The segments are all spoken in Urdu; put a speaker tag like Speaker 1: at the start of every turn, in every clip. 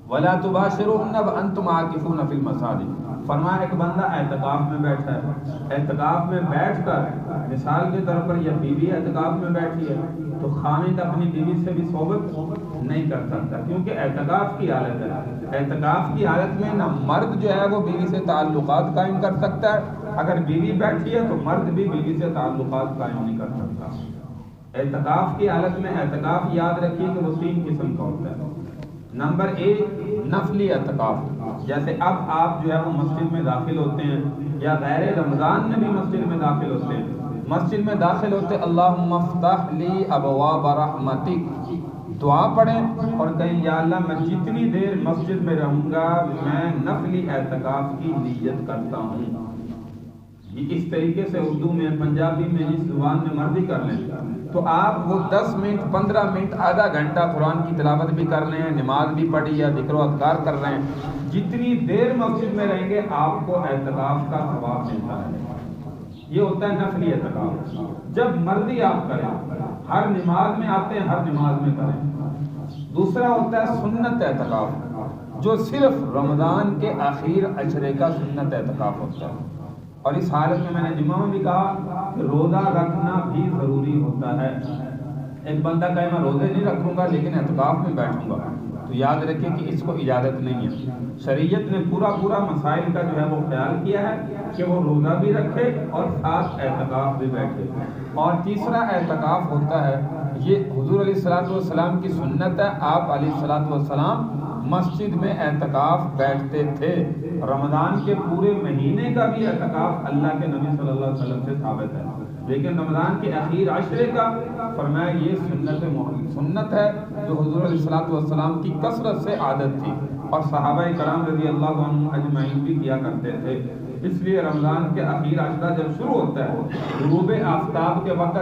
Speaker 1: ولا تباشرون وانتم عاکفون فی المساجد، فرمایا ایک بندہ اعتکاف میں بیٹھا ہے، اعتکاف میں بیٹھ کر مثال کے طور پر یہ بیوی اعتکاف میں بیٹھی ہے تو خاوند اپنی بیوی سے بھی صحبت نہیں کر سکتا، کیونکہ اعتکاف کی حالت ہے۔ اعتکاف کی حالت میں نہ مرد جو ہے وہ بیوی سے تعلقات قائم کر سکتا ہے، اگر بیوی بیٹھی ہے تو مرد بھی بیوی سے تعلقات قائم نہیں کر سکتا۔ اعتکاف کی حالت میں اعتکاف یاد رکھیے کہ وہ 3 قسم کا ہوتا ہے۔ نمبر 1 نفلی اعتکاف، جیسے اب آپ جو ہے وہ مسجد میں داخل ہوتے ہیں یا غیر رمضان میں بھی مسجد میں داخل ہوتے ہیں، مسجد میں داخل ہوتے اللہم افتح لی ابواب رحمتک، دعا پڑھیں اور کہیں یا اللہ میں جتنی دیر مسجد میں رہوں گا میں نفلی اعتکاف کی نیت کرتا ہوں۔ یہ اس طریقے سے اردو میں، پنجابی میں، جس زبان میں مرضی کر لیں، تو آپ وہ 10 منٹ 15 منٹ آدھا گھنٹہ قرآن کی تلاوت بھی کر رہے ہیں، نماز بھی پڑھی یا ذکر و اذکار کر رہے ہیں، جتنی دیر مسجد میں رہیں گے آپ کو اعتکاف کا ثواب ملتا ہے۔ یہ ہوتا ہے نفلی اعتکاف، جب مرضی آپ کریں، ہر نماز میں آتے ہیں ہر نماز میں کریں۔ دوسرا ہوتا ہے سنت اعتکاف، جو صرف رمضان کے آخر عشرے کا سنت اعتکاف ہوتا ہے، اور اس حالت میں نے جمعہ میں بھی کہا کہ روزہ رکھنا بھی ضروری ہوتا ہے۔ ایک بندہ کہے میں روزے نہیں رکھوں گا لیکن اعتکاف میں بیٹھوں گا، تو یاد رکھیں کہ اس کو اجازت نہیں ہے۔ شریعت نے پورا مسائل کا جو ہے وہ خیال کیا ہے کہ وہ روزہ بھی رکھے اور ساتھ اعتکاف بھی بیٹھے۔ اور تیسرا اعتکاف ہوتا ہے، یہ حضور علیہ الصلوۃ والسلام کی سنت ہے، آپ علیہ الصلوۃ والسلام مسجد میں اعتکاف بیٹھتے تھے۔ رمضان کے پورے مہینے کا بھی اعتکاف اللہ کے نبی صلی اللہ علیہ وسلم سے ثابت ہے، لیکن رمضان کے اخیر عشرے کا فرمایا یہ سنت ہے جو حضور علیہ الصلوۃ والسلام کی کثرت سے عادت تھی اور صحابہ کرام رضی اللہ عنہم اجمعین بھی کیا کرتے تھے۔ اس لیے رمضان کے اخیر عشرہ جب شروع ہوتا ہے، غروب آفتاب کے وقت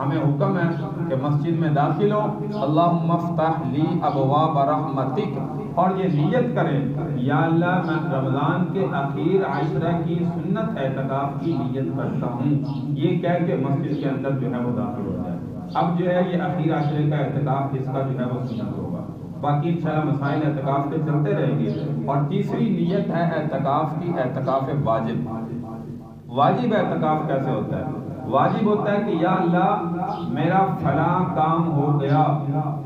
Speaker 1: ہمیں حکم ہے کہ مسجد میں داخل ہو، اللہم افتح لی ابواب رحمتک، اور یہ نیت کریں یا اللہ میں رمضان کے اخیر عشرہ کی سنت اعتکاف کی نیت کرتا ہوں، یہ کہہ کے مسجد کے اندر جو ہے وہ داخل ہو جائے۔ اب جو ہے یہ اخیر عشرے کا اعتکاف اس کا جو ہے وہ سنت ہوگا، باقی انشاءاللہ مسائل اعتکاف کے چلتے رہیں گے۔ اور تیسری نیت ہے اعتکاف کی، اعتکاف واجب۔ واجب اعتکاف کیسے ہوتا ہے؟ واجب ہوتا ہے کہ یا اللہ میرا فلاں کام ہو گیا،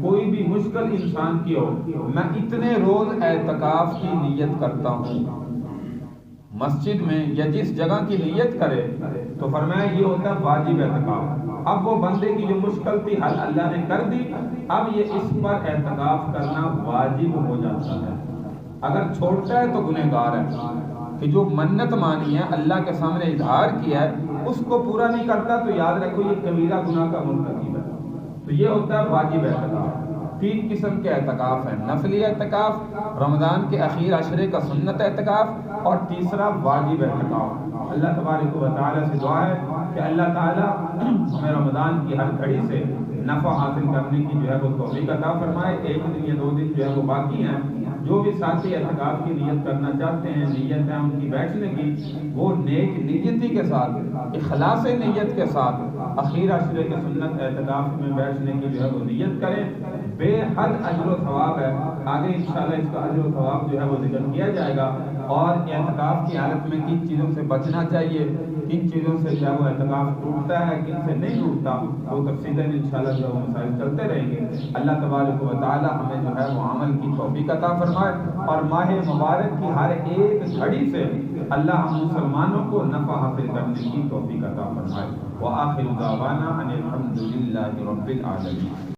Speaker 1: کوئی بھی مشکل انسان کی ہو، میں اتنے روز اعتکاف کی نیت کرتا ہوں۔ مسجد میں یا جس جگہ کی نیت کرے تو فرمایا یہ ہوتا ہے واجب اعتکاف۔ اب وہ بندے کی جو مشکل تھی حل اللہ نے کر دی، اب یہ اس پر اعتکاف کرنا واجب ہو جاتا ہے۔ اگر چھوڑتا ہے تو گنہگار ہے، کہ جو منت مانی ہے اللہ کے سامنے اظہار کیا ہے اس کو پورا نہیں کرتا تو یاد رکھو یہ کبیرہ گناہ کا مرتکب ہے۔ تو یہ ہوتا ہے واجب اعتکاف۔ 3 قسم کے اعتکاف ہیں، نفلی اعتکاف، رمضان کے اخیر عشرے کا سنت اعتکاف، اور تیسرا واجب اعتکاف۔ اللہ تبارک و تعالیٰ سے دعا ہے کہ اللہ تعالیٰ ہمیں رمضان کی ہر گھڑی سے نفع حاصل کرنے کی جو ہے وہ توفیق عطا فرمائے۔ 1 دن یا 2 دن جو ہے وہ باقی ہیں، جو بھی ساتھی اعتکاف کی نیت کرنا چاہتے ہیں، نیت ہے ان کی بیٹھنے کی، وہ نیک نیتی کے ساتھ، اخلاص نیت کے ساتھ اخیر عشرے کے سنت اعتکاف میں بیٹھنے کی جو ہے وہ نیت کریں۔ بے حد اجر و ثواب ہے، آگے انشاءاللہ اس کا اجر و ثواب جو ہے وہ ذکر کیا جائے گا۔ اور اعتکاف کی حالت میں کن چیزوں سے بچنا چاہیے، کن چیزوں سے جو ہے وہ اعتکاف ٹوٹتا ہے، کن سے نہیں ٹوٹتا، وہ تفصیلاً انشاءاللہ جو ہے وہ مسائل چلتے رہیں گے۔ اللہ تبارک و تعالی ہمیں جو ہے وہ عمل کی توفیق عطا فرمائے، اور ماہ مبارک کی ہر ایک گھڑی سے اللہ ہم مسلمانوں کو نفع حاصل کرنے کی توفیق عطا فرمائے۔ وآخر دعوانا ان الحمد للہ رب العالمین۔